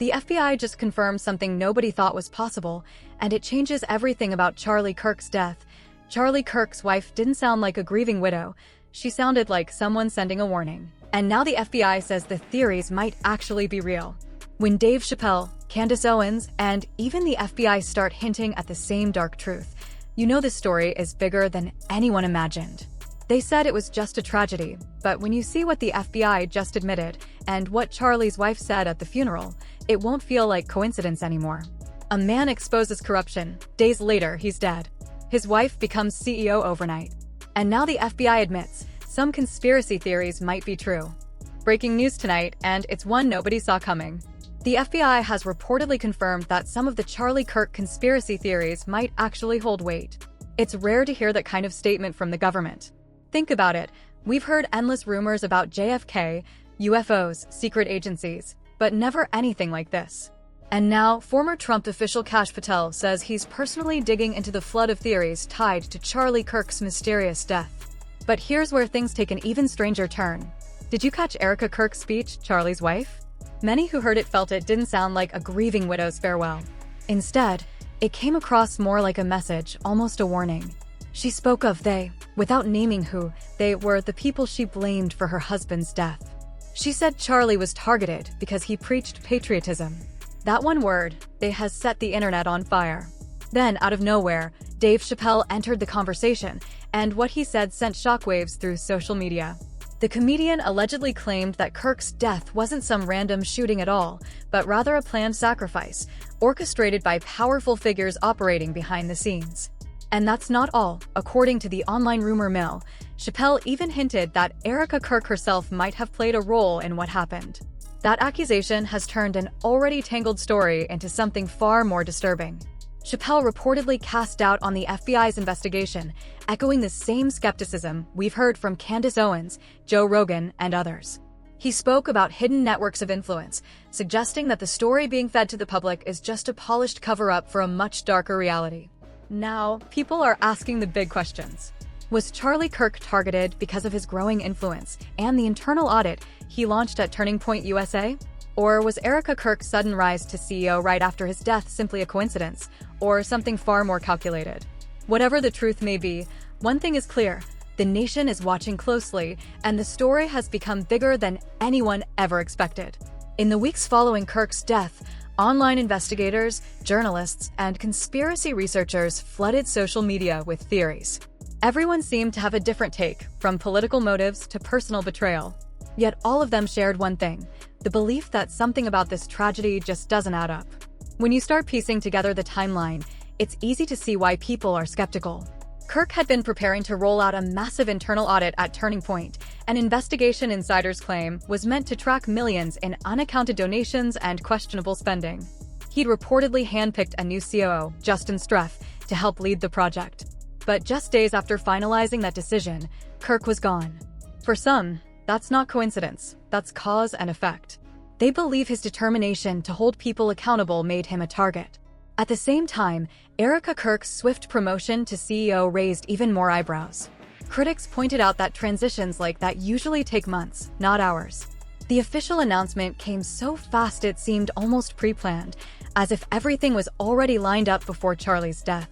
The FBI just confirmed something nobody thought was possible, and it changes everything about Charlie Kirk's death. Charlie Kirk's wife didn't sound like a grieving widow. She sounded like someone sending a warning. And now the FBI says the theories might actually be real. When Dave Chappelle, Candace Owens, and even the FBI start hinting at the same dark truth, you know this story is bigger than anyone imagined. They said it was just a tragedy, but when you see what the FBI just admitted and what Charlie's wife said at the funeral, it won't feel like coincidence anymore. A man exposes corruption. Days later, he's dead. His wife becomes CEO overnight. And now the FBI admits some conspiracy theories might be true. Breaking news tonight, and it's one nobody saw coming. The FBI has reportedly confirmed that some of the Charlie Kirk conspiracy theories might actually hold weight. It's rare to hear that kind of statement from the government. Think about it. We've heard endless rumors about JFK, UFOs, secret agencies, but never anything like this. And now, former Trump official Kash Patel says he's personally digging into the flood of theories tied to Charlie Kirk's mysterious death. But here's where things take an even stranger turn. Did you catch Erica Kirk's speech, Charlie's wife? Many who heard it felt it didn't sound like a grieving widow's farewell. Instead, it came across more like a message, almost a warning. She spoke of they, without naming who, they were the people she blamed for her husband's death. She said Charlie was targeted because he preached patriotism. That one word, they, has set the internet on fire. Then, out of nowhere, Dave Chappelle entered the conversation, and what he said sent shockwaves through social media. The comedian allegedly claimed that Kirk's death wasn't some random shooting at all, but rather a planned sacrifice, orchestrated by powerful figures operating behind the scenes. And that's not all. According to the online rumor mill, Chappelle even hinted that Erica Kirk herself might have played a role in what happened. That accusation has turned an already tangled story into something far more disturbing. Chappelle reportedly cast doubt on the FBI's investigation, echoing the same skepticism we've heard from Candace Owens, Joe Rogan, and others. He spoke about hidden networks of influence, suggesting that the story being fed to the public is just a polished cover-up for a much darker reality. Now, people are asking the big questions. Was Charlie Kirk targeted because of his growing influence and the internal audit he launched at Turning Point USA? Or was Erica Kirk's sudden rise to CEO right after his death simply a coincidence, or something far more calculated? Whatever the truth may be, one thing is clear: the nation is watching closely, and the story has become bigger than anyone ever expected. In the weeks following Kirk's death, online investigators, journalists, and conspiracy researchers flooded social media with theories. Everyone seemed to have a different take, from political motives to personal betrayal. Yet all of them shared one thing: the belief that something about this tragedy just doesn't add up. When you start piecing together the timeline, it's easy to see why people are skeptical. Kirk had been preparing to roll out a massive internal audit at Turning Point. An investigation, insiders claim, was meant to track millions in unaccounted donations and questionable spending. He'd reportedly handpicked a new COO, Justin Streff, to help lead the project. But just days after finalizing that decision, Kirk was gone. For some, that's not coincidence, that's cause and effect. They believe his determination to hold people accountable made him a target. At the same time, Erica Kirk's swift promotion to CEO raised even more eyebrows. Critics pointed out that transitions like that usually take months, not hours. The official announcement came so fast it seemed almost pre-planned, as if everything was already lined up before Charlie's death.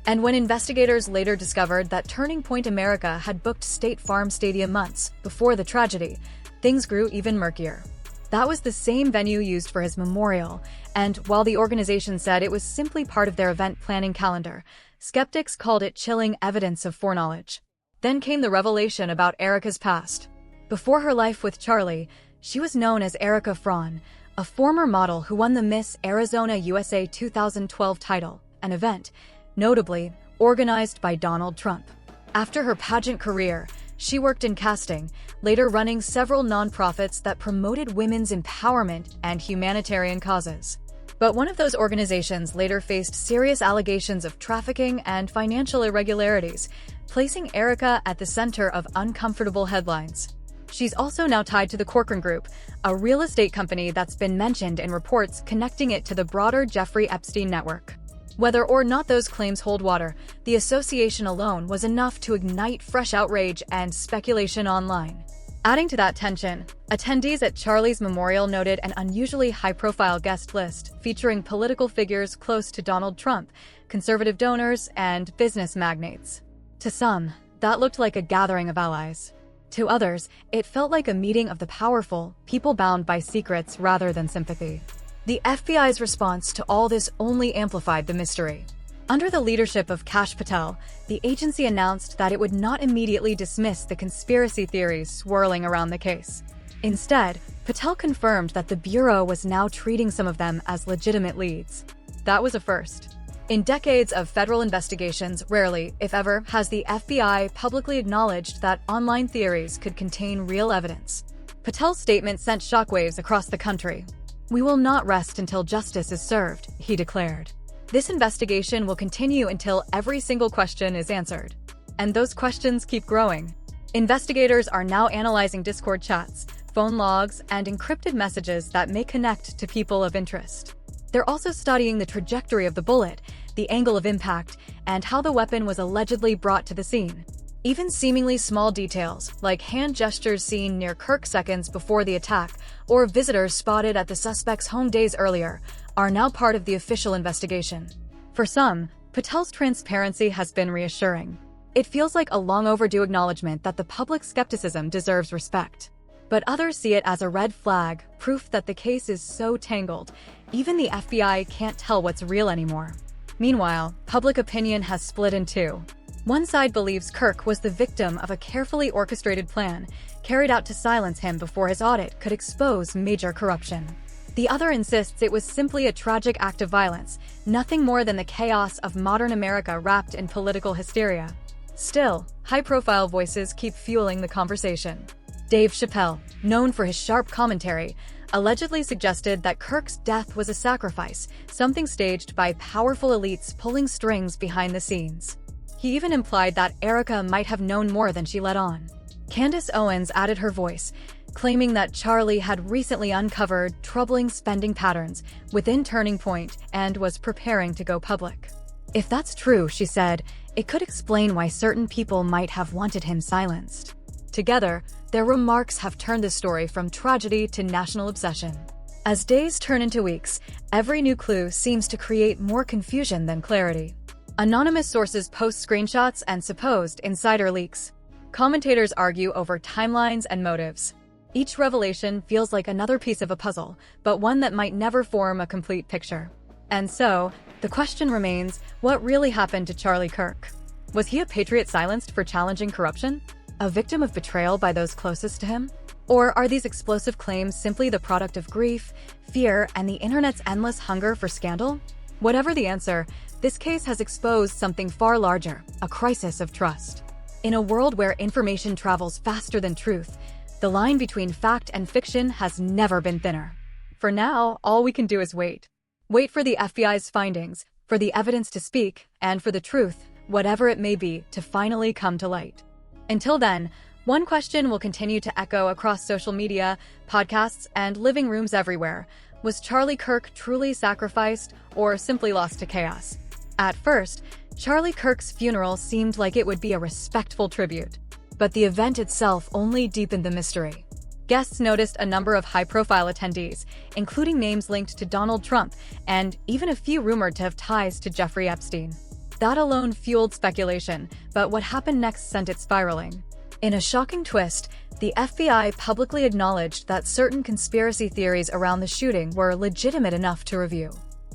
And when investigators later discovered that Turning Point America had booked State Farm Stadium months before the tragedy, things grew even murkier. That was the same venue used for his memorial, and while the organization said it was simply part of their event planning calendar, skeptics called it chilling evidence of foreknowledge. Then came the revelation about Erica's past. Before her life with Charlie, she was known as Erica Fraun, a former model who won the Miss Arizona USA 2012 title, an event, notably, organized by Donald Trump. After her pageant career, she worked in casting, later running several nonprofits that promoted women's empowerment and humanitarian causes. But one of those organizations later faced serious allegations of trafficking and financial irregularities, placing Erica at the center of uncomfortable headlines. She's also now tied to the Corcoran Group, a real estate company that's been mentioned in reports connecting it to the broader Jeffrey Epstein network. Whether or not those claims hold water, the association alone was enough to ignite fresh outrage and speculation online. Adding to that tension, attendees at Charlie's memorial noted an unusually high-profile guest list featuring political figures close to Donald Trump, conservative donors, and business magnates. To some, that looked like a gathering of allies. To others, it felt like a meeting of the powerful, people bound by secrets rather than sympathy. The FBI's response to all this only amplified the mystery. Under the leadership of Kash Patel, the agency announced that it would not immediately dismiss the conspiracy theories swirling around the case. Instead, Patel confirmed that the Bureau was now treating some of them as legitimate leads. That was a first. In decades of federal investigations, rarely, if ever, has the FBI publicly acknowledged that online theories could contain real evidence. Patel's statement sent shockwaves across the country. "We will not rest until justice is served," he declared. This investigation will continue until every single question is answered. And those questions keep growing. Investigators are now analyzing Discord chats, phone logs, and encrypted messages that may connect to people of interest. They're also studying the trajectory of the bullet, the angle of impact, and how the weapon was allegedly brought to the scene. Even seemingly small details, like hand gestures seen near Kirk seconds before the attack, or visitors spotted at the suspect's home days earlier, are now part of the official investigation. For some, Patel's transparency has been reassuring. It feels like a long overdue acknowledgement that the public's skepticism deserves respect. But others see it as a red flag, proof that the case is so tangled, even the FBI can't tell what's real anymore. Meanwhile, public opinion has split in two. One side believes Kirk was the victim of a carefully orchestrated plan, carried out to silence him before his audit could expose major corruption. The other insists it was simply a tragic act of violence, nothing more than the chaos of modern America wrapped in political hysteria. Still, high-profile voices keep fueling the conversation. Dave Chappelle, known for his sharp commentary, allegedly suggested that Kirk's death was a sacrifice, something staged by powerful elites pulling strings behind the scenes. He even implied that Erica might have known more than she let on. Candace Owens added her voice, claiming that Charlie had recently uncovered troubling spending patterns within Turning Point and was preparing to go public. If that's true, she said, it could explain why certain people might have wanted him silenced. Together, their remarks have turned the story from tragedy to national obsession. As days turn into weeks, every new clue seems to create more confusion than clarity. Anonymous sources post screenshots and supposed insider leaks. Commentators argue over timelines and motives. Each revelation feels like another piece of a puzzle, but one that might never form a complete picture. And so, the question remains, what really happened to Charlie Kirk? Was he a patriot silenced for challenging corruption? A victim of betrayal by those closest to him? Or are these explosive claims simply the product of grief, fear, and the internet's endless hunger for scandal? Whatever the answer, this case has exposed something far larger, a crisis of trust. In a world where information travels faster than truth, the line between fact and fiction has never been thinner. For now, all we can do is wait. Wait for the FBI's findings, for the evidence to speak, and for the truth, whatever it may be, to finally come to light. Until then, one question will continue to echo across social media, podcasts, and living rooms everywhere. Was Charlie Kirk truly sacrificed or simply lost to chaos? At first, Charlie Kirk's funeral seemed like it would be a respectful tribute, but the event itself only deepened the mystery. Guests noticed a number of high-profile attendees, including names linked to Donald Trump and even a few rumored to have ties to Jeffrey Epstein. That alone fueled speculation, but what happened next sent it spiraling. In a shocking twist, the FBI publicly acknowledged that certain conspiracy theories around the shooting were legitimate enough to review.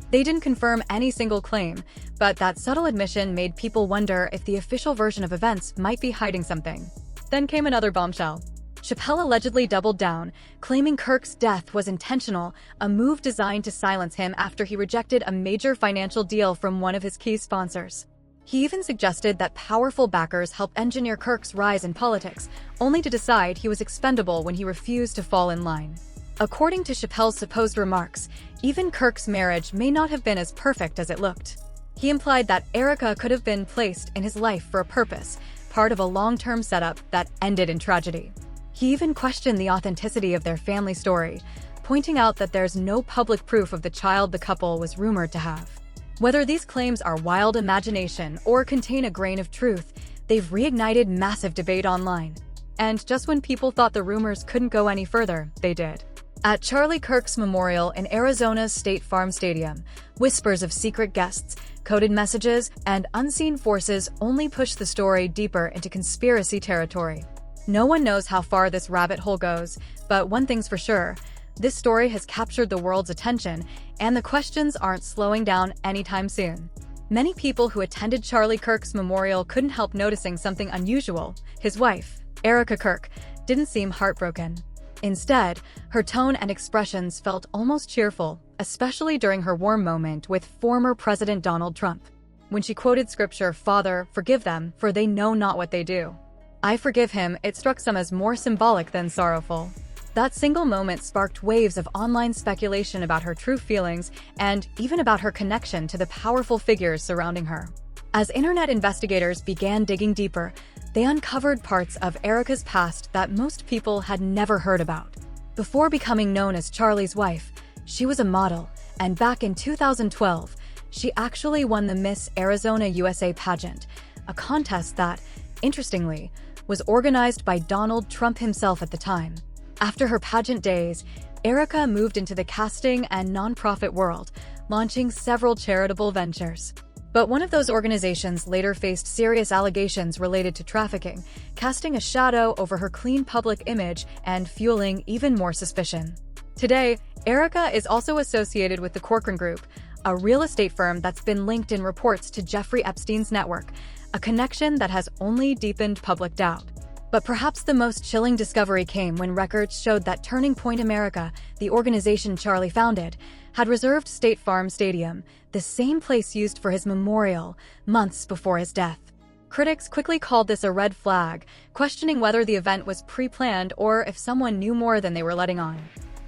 They didn't confirm any single claim, but that subtle admission made people wonder if the official version of events might be hiding something. Then came another bombshell. Chappelle allegedly doubled down, claiming Kirk's death was intentional, a move designed to silence him after he rejected a major financial deal from one of his key sponsors. He even suggested that powerful backers helped engineer Kirk's rise in politics, only to decide he was expendable when he refused to fall in line. According to Chappelle's supposed remarks, even Kirk's marriage may not have been as perfect as it looked. He implied that Erica could have been placed in his life for a purpose, part of a long-term setup that ended in tragedy. He even questioned the authenticity of their family story, pointing out that there's no public proof of the child the couple was rumored to have. Whether these claims are wild imagination or contain a grain of truth, they've reignited massive debate online. and just when people thought the rumors couldn't go any further, they did. At Charlie Kirk's memorial in Arizona's State Farm Stadium, whispers of secret guests, coded messages, and unseen forces only push the story deeper into conspiracy territory. No one knows how far this rabbit hole goes, but one thing's for sure: this story has captured the world's attention, and the questions aren't slowing down anytime soon. Many people who attended Charlie Kirk's memorial couldn't help noticing something unusual. His wife, Erica Kirk, didn't seem heartbroken. Instead, her tone and expressions felt almost cheerful, especially during her warm moment with former President Donald Trump. When she quoted scripture, "Father, forgive them, for they know not what they do." "I forgive him," it struck some as more symbolic than sorrowful. That single moment sparked waves of online speculation about her true feelings and even about her connection to the powerful figures surrounding her. As internet investigators began digging deeper, they uncovered parts of Erica's past that most people had never heard about. Before becoming known as Charlie's wife, she was a model, and back in 2012, she actually won the Miss Arizona USA pageant, a contest that, interestingly, was organized by Donald Trump himself at the time. After her pageant days, Erica moved into the casting and nonprofit world, launching several charitable ventures. But one of those organizations later faced serious allegations related to trafficking, casting a shadow over her clean public image and fueling even more suspicion. Today, Erica is also associated with the Corcoran Group, a real estate firm that's been linked in reports to Jeffrey Epstein's network, a connection that has only deepened public doubt. But perhaps the most chilling discovery came when records showed that Turning Point America, the organization Charlie founded, had reserved State Farm Stadium, the same place used for his memorial, months before his death. Critics quickly called this a red flag, questioning whether the event was pre-planned or if someone knew more than they were letting on.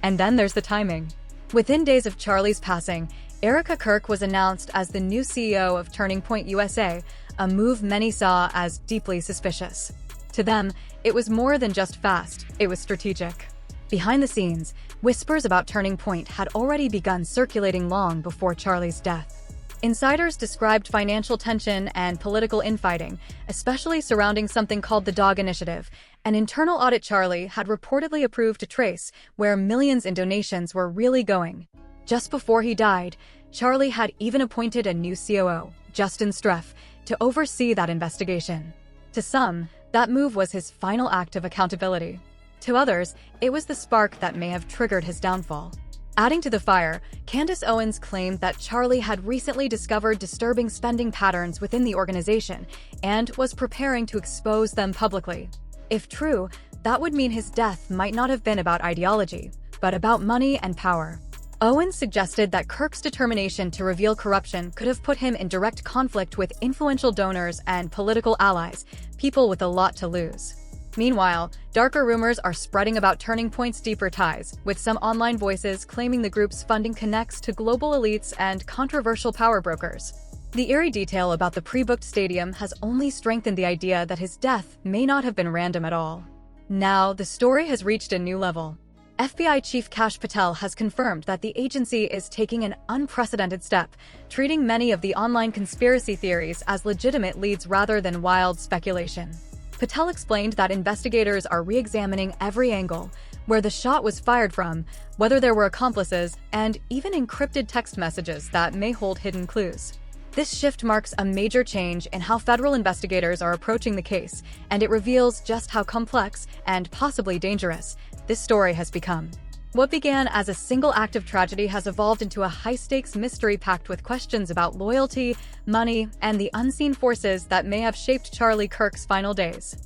And then there's the timing. Within days of Charlie's passing, Erica Kirk was announced as the new CEO of Turning Point USA, a move many saw as deeply suspicious. To them, it was more than just fast, it was strategic. Behind the scenes, whispers about Turning Point had already begun circulating long before Charlie's death. Insiders described financial tension and political infighting, especially surrounding something called the Dog Initiative, an internal audit Charlie had reportedly approved to trace, where millions in donations were really going. Just before he died, Charlie had even appointed a new COO, Justin Streff, to oversee that investigation. To some, that move was his final act of accountability. To others, it was the spark that may have triggered his downfall. Adding to the fire, Candace Owens claimed that Charlie had recently discovered disturbing spending patterns within the organization and was preparing to expose them publicly. If true, that would mean his death might not have been about ideology, but about money and power. Owens suggested that Kirk's determination to reveal corruption could have put him in direct conflict with influential donors and political allies, people with a lot to lose. Meanwhile, darker rumors are spreading about Turning Point's deeper ties, with some online voices claiming the group's funding connects to global elites and controversial power brokers. The eerie detail about the pre-booked stadium has only strengthened the idea that his death may not have been random at all. Now, the story has reached a new level. FBI Chief Kash Patel has confirmed that the agency is taking an unprecedented step, treating many of the online conspiracy theories as legitimate leads rather than wild speculation. Patel explained that investigators are re-examining every angle, where the shot was fired from, whether there were accomplices, and even encrypted text messages that may hold hidden clues. This shift marks a major change in how federal investigators are approaching the case, and it reveals just how complex and possibly dangerous this story has become. What began as a single act of tragedy has evolved into a high-stakes mystery packed with questions about loyalty, money, and the unseen forces that may have shaped Charlie Kirk's final days.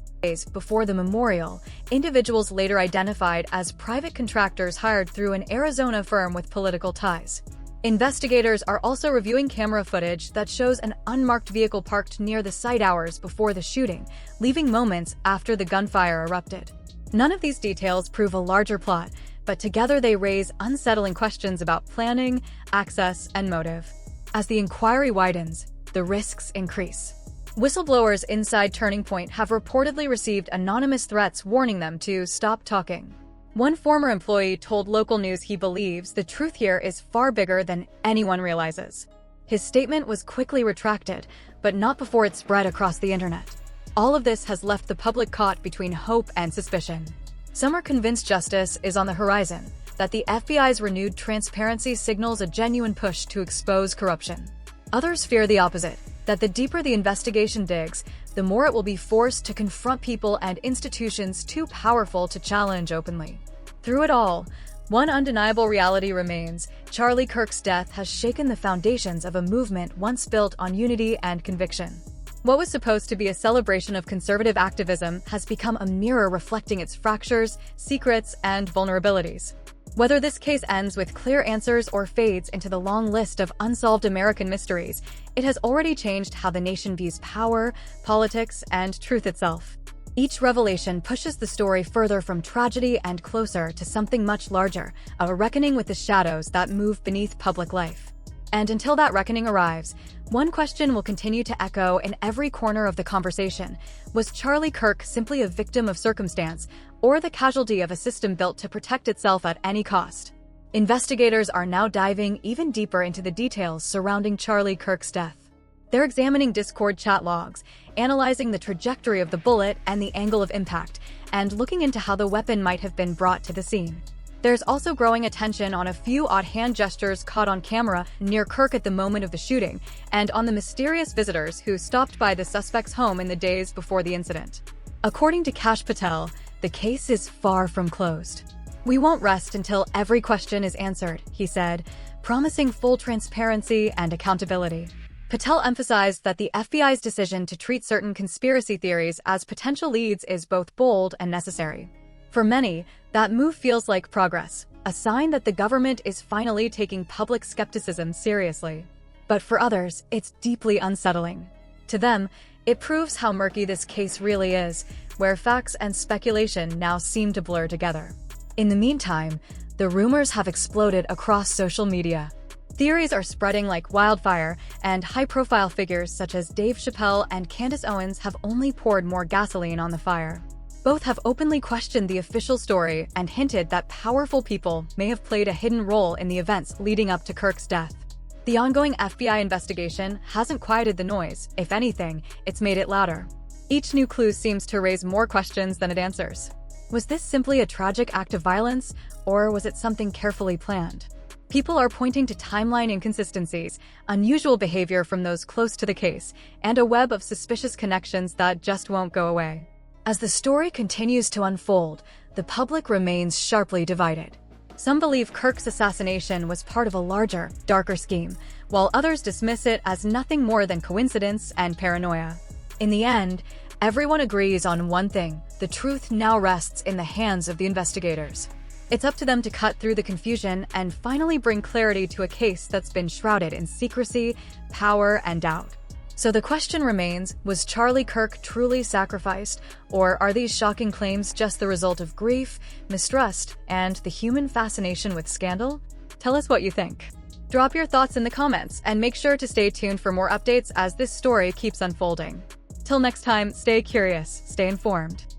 Before the memorial, individuals later identified as private contractors hired through an Arizona firm with political ties. Investigators are also reviewing camera footage that shows an unmarked vehicle parked near the site hours before the shooting, leaving moments after the gunfire erupted. None of these details prove a larger plot, but together they raise unsettling questions about planning, access, and motive. As the inquiry widens, the risks increase. Whistleblowers inside Turning Point have reportedly received anonymous threats warning them to stop talking. One former employee told local news he believes the truth here is far bigger than anyone realizes. His statement was quickly retracted, but not before it spread across the internet. All of this has left the public caught between hope and suspicion. Some are convinced justice is on the horizon, that the FBI's renewed transparency signals a genuine push to expose corruption. Others fear the opposite, that the deeper the investigation digs, the more it will be forced to confront people and institutions too powerful to challenge openly. Through it all, one undeniable reality remains: Charlie Kirk's death has shaken the foundations of a movement once built on unity and conviction. What was supposed to be a celebration of conservative activism has become a mirror reflecting its fractures, secrets, and vulnerabilities. Whether this case ends with clear answers or fades into the long list of unsolved American mysteries, it has already changed how the nation views power, politics, and truth itself. Each revelation pushes the story further from tragedy and closer to something much larger, a reckoning with the shadows that move beneath public life. And until that reckoning arrives, one question will continue to echo in every corner of the conversation: was Charlie Kirk simply a victim of circumstance, or the casualty of a system built to protect itself at any cost? Investigators are now diving even deeper into the details surrounding Charlie Kirk's death. They're examining Discord chat logs, analyzing the trajectory of the bullet and the angle of impact, and looking into how the weapon might have been brought to the scene. There's also growing attention on a few odd hand gestures caught on camera near Kirk at the moment of the shooting, and on the mysterious visitors who stopped by the suspect's home in the days before the incident. According to Kash Patel, the case is far from closed. "We won't rest until every question is answered," he said, promising full transparency and accountability. Patel emphasized that the FBI's decision to treat certain conspiracy theories as potential leads is both bold and necessary. For many, that move feels like progress, a sign that the government is finally taking public skepticism seriously. But for others, it's deeply unsettling. To them, it proves how murky this case really is, where facts and speculation now seem to blur together. In the meantime, the rumors have exploded across social media. Theories are spreading like wildfire, and high-profile figures such as Dave Chappelle and Candace Owens have only poured more gasoline on the fire. Both have openly questioned the official story and hinted that powerful people may have played a hidden role in the events leading up to Kirk's death. The ongoing FBI investigation hasn't quieted the noise. If anything, it's made it louder. Each new clue seems to raise more questions than it answers. Was this simply a tragic act of violence, or was it something carefully planned? People are pointing to timeline inconsistencies, unusual behavior from those close to the case, and a web of suspicious connections that just won't go away. As the story continues to unfold, the public remains sharply divided. Some believe Kirk's assassination was part of a larger, darker scheme, while others dismiss it as nothing more than coincidence and paranoia. In the end, everyone agrees on one thing: the truth now rests in the hands of the investigators. It's up to them to cut through the confusion and finally bring clarity to a case that's been shrouded in secrecy, power, and doubt. So the question remains, was Charlie Kirk truly sacrificed, or are these shocking claims just the result of grief, mistrust, and the human fascination with scandal? Tell us what you think. Drop your thoughts in the comments, and make sure to stay tuned for more updates as this story keeps unfolding. Till next time, stay curious, stay informed.